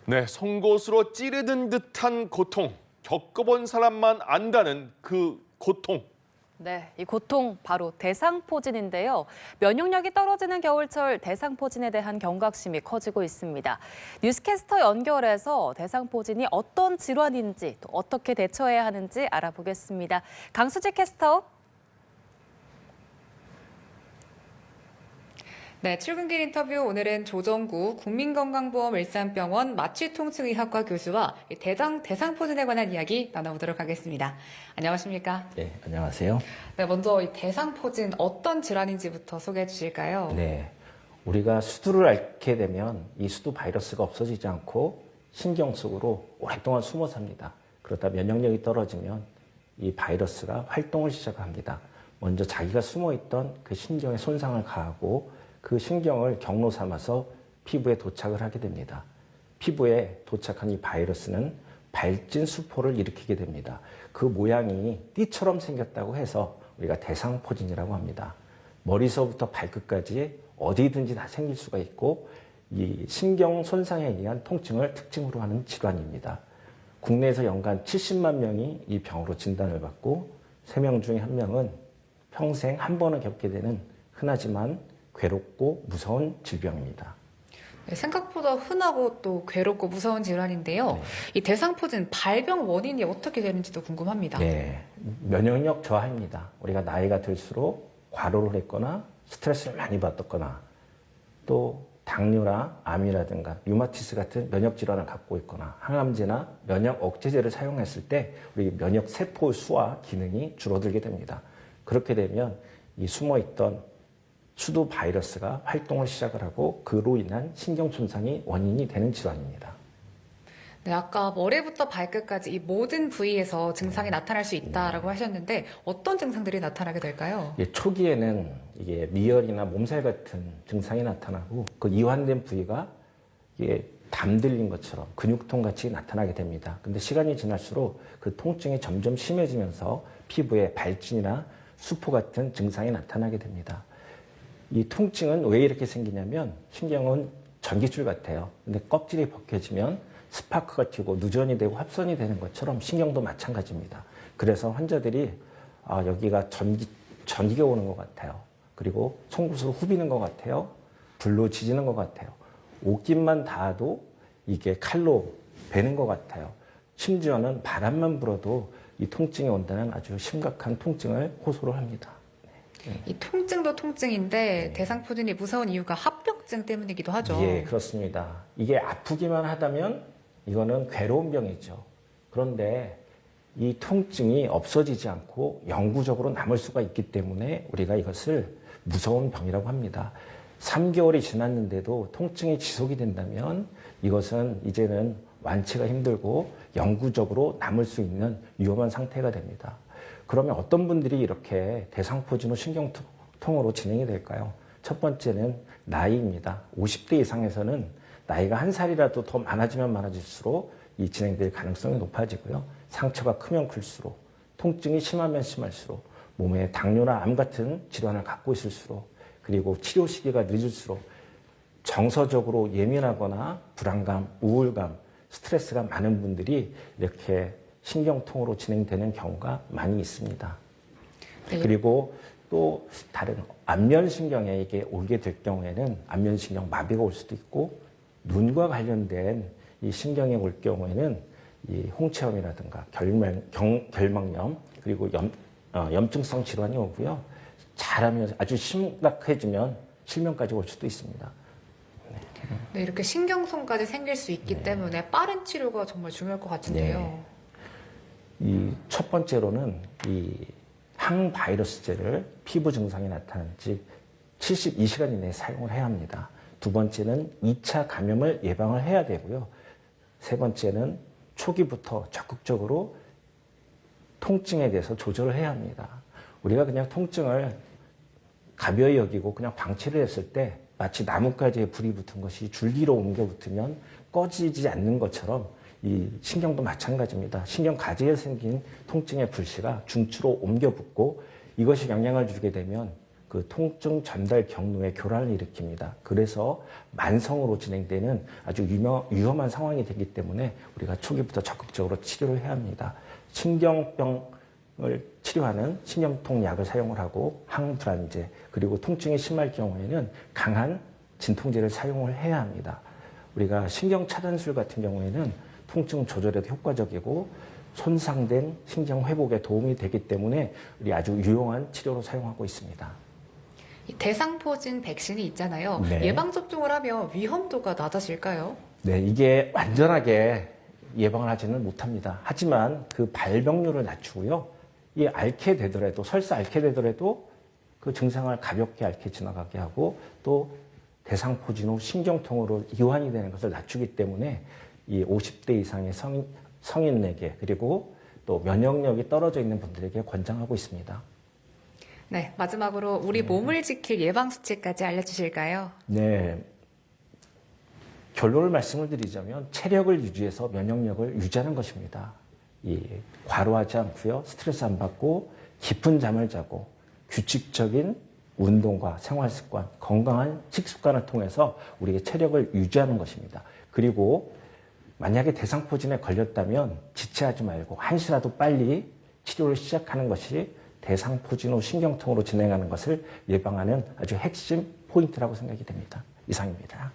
네, 송곳으로 찌르는 듯한 고통, 겪어본 사람만 안다는 그 고통. 네, 이 고통 바로 대상포진인데요. 면역력이 떨어지는 겨울철 대상포진에 대한 경각심이 커지고 있습니다. 뉴스캐스터 연결해서 대상포진이 어떤 질환인지 또 어떻게 대처해야 하는지 알아보겠습니다. 강수지 캐스터. 네, 출근길 인터뷰 오늘은 조정구 국민건강보험 일산병원 마취통증의학과 교수와 대상포진에 관한 이야기 나눠보도록 하겠습니다. 안녕하십니까? 네, 안녕하세요. 네, 먼저 이 대상포진 어떤 질환인지부터 소개해 주실까요? 네, 우리가 수두를 앓게 되면 이 수두 바이러스가 없어지지 않고 신경 속으로 오랫동안 숨어 삽니다. 그러다 면역력이 떨어지면 이 바이러스가 활동을 시작합니다. 먼저 자기가 숨어있던 그 신경에 손상을 가하고 그 신경을 경로 삼아서 피부에 도착을 하게 됩니다. 피부에 도착한 이 바이러스는 발진 수포를 일으키게 됩니다. 그 모양이 띠처럼 생겼다고 해서 우리가 대상포진이라고 합니다. 머리서부터 발끝까지 어디든지 다 생길 수가 있고 이 신경 손상에 의한 통증을 특징으로 하는 질환입니다. 국내에서 연간 70만 명이 이 병으로 진단을 받고 3명 중에 1명은 평생 한 번은 겪게 되는 흔하지만 괴롭고 무서운 질병입니다. 네, 생각보다 흔하고 또 괴롭고 무서운 질환인데요. 네. 이 대상포진 발병 원인이 어떻게 되는지도 궁금합니다. 네, 면역력 저하입니다. 우리가 나이가 들수록 과로를 했거나 스트레스를 많이 받았거나 또 당뇨나 암이라든가 류마티스 같은 면역 질환을 갖고 있거나 항암제나 면역 억제제를 사용했을 때 우리 면역 세포 수와 기능이 줄어들게 됩니다. 그렇게 되면 이 숨어있던 수두 바이러스가 활동을 시작을 하고 그로 인한 신경 손상이 원인이 되는 질환입니다. 네, 아까 머리부터 발끝까지 이 모든 부위에서 증상이 나타날 수 있다라고 하셨는데 어떤 증상들이 나타나게 될까요? 초기에는 이게 미열이나 몸살 같은 증상이 나타나고 그 이완된 부위가 이게 담 들린 것처럼 근육통 같이 나타나게 됩니다. 근데 시간이 지날수록 그 통증이 점점 심해지면서 피부에 발진이나 수포 같은 증상이 나타나게 됩니다. 이 통증은 왜 이렇게 생기냐면 신경은 전기줄 같아요. 근데 껍질이 벗겨지면 스파크가 튀고 누전이 되고 합선이 되는 것처럼 신경도 마찬가지입니다. 그래서 환자들이 여기가 전기가 오는 것 같아요. 그리고 송곳으로 후비는 것 같아요. 불로 지지는 것 같아요. 옷깃만 닿아도 이게 칼로 베는 것 같아요. 심지어는 바람만 불어도 이 통증이 온다는 아주 심각한 통증을 호소를 합니다. 이 통증도 통증인데 대상포진이 무서운 이유가 합병증 때문이기도 하죠. 예, 그렇습니다. 이게 아프기만 하다면 이거는 괴로운 병이죠. 그런데 이 통증이 없어지지 않고 영구적으로 남을 수가 있기 때문에 우리가 이것을 무서운 병이라고 합니다. 3개월이 지났는데도 통증이 지속이 된다면 이것은 이제는 완치가 힘들고 영구적으로 남을 수 있는 위험한 상태가 됩니다. 그러면 어떤 분들이 이렇게 대상포진 후 신경통으로 진행이 될까요? 첫 번째는 나이입니다. 50대 이상에서는 나이가 한 살이라도 더 많아지면 많아질수록 이 진행될 가능성이 높아지고요. 상처가 크면 클수록, 통증이 심하면 심할수록, 몸에 당뇨나 암 같은 질환을 갖고 있을수록, 그리고 치료 시기가 늦을수록 정서적으로 예민하거나 불안감, 우울감, 스트레스가 많은 분들이 이렇게 신경통으로 진행되는 경우가 많이 있습니다. 네. 그리고 또 다른 안면신경에 이게 오게 될 경우에는 안면신경 마비가 올 수도 있고 눈과 관련된 이 신경에 올 경우에는 이 홍채염이라든가 결막염 그리고 염증성 질환이 오고요. 잘하면 아주 심각해지면 실명까지 올 수도 있습니다. 네, 이렇게 신경통까지 생길 수 있기 때문에 빠른 치료가 정말 중요할 것 같은데요. 이 첫 번째로는 이 항바이러스제를 피부 증상이 나타난 지 72시간 이내에 사용을 해야 합니다. 두 번째는 2차 감염을 예방을 해야 되고요. 세 번째는 초기부터 적극적으로 통증에 대해서 조절을 해야 합니다. 우리가 그냥 통증을 가벼이 여기고 그냥 방치를 했을 때 마치 나뭇가지에 불이 붙은 것이 줄기로 옮겨 붙으면 꺼지지 않는 것처럼 이 신경도 마찬가지입니다. 신경 가지에 생긴 통증의 불씨가 중추로 옮겨 붙고 이것이 영향을 주게 되면 그 통증 전달 경로에 교란을 일으킵니다. 그래서 만성으로 진행되는 아주 위험한 상황이 되기 때문에 우리가 초기부터 적극적으로 치료를 해야 합니다. 신경병을 치료하는 신경통 약을 사용을 하고 항불안제, 그리고 통증이 심할 경우에는 강한 진통제를 사용을 해야 합니다. 우리가 신경차단술 같은 경우에는 통증 조절에도 효과적이고 손상된 신경 회복에 도움이 되기 때문에 우리 아주 유용한 치료로 사용하고 있습니다. 이 대상포진 백신이 있잖아요. 네. 예방접종을 하면 위험도가 낮아질까요? 네, 이게 완전하게 예방을 하지는 못합니다. 하지만 그 발병률을 낮추고요. 이 앓게 되더라도, 설사 앓게 되더라도 그 증상을 가볍게 앓게 지나가게 하고 또 대상포진 후 신경통으로 이완이 되는 것을 낮추기 때문에 이 50대 이상의 성인에게 그리고 또 면역력이 떨어져 있는 분들에게 권장하고 있습니다. 네, 마지막으로 우리 몸을 지킬 예방수칙까지 알려주실까요? 네. 결론을 말씀을 드리자면 체력을 유지해서 면역력을 유지하는 것입니다. 과로하지 않고요. 스트레스 안 받고 깊은 잠을 자고 규칙적인 운동과 생활습관, 건강한 식습관을 통해서 우리의 체력을 유지하는 것입니다. 그리고 만약에 대상포진에 걸렸다면 지체하지 말고 한시라도 빨리 치료를 시작하는 것이 대상포진 후 신경통으로 진행하는 것을 예방하는 아주 핵심 포인트라고 생각이 됩니다. 이상입니다.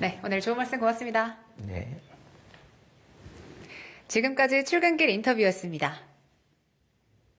네, 오늘 좋은 말씀 고맙습니다. 네. 지금까지 출근길 인터뷰였습니다.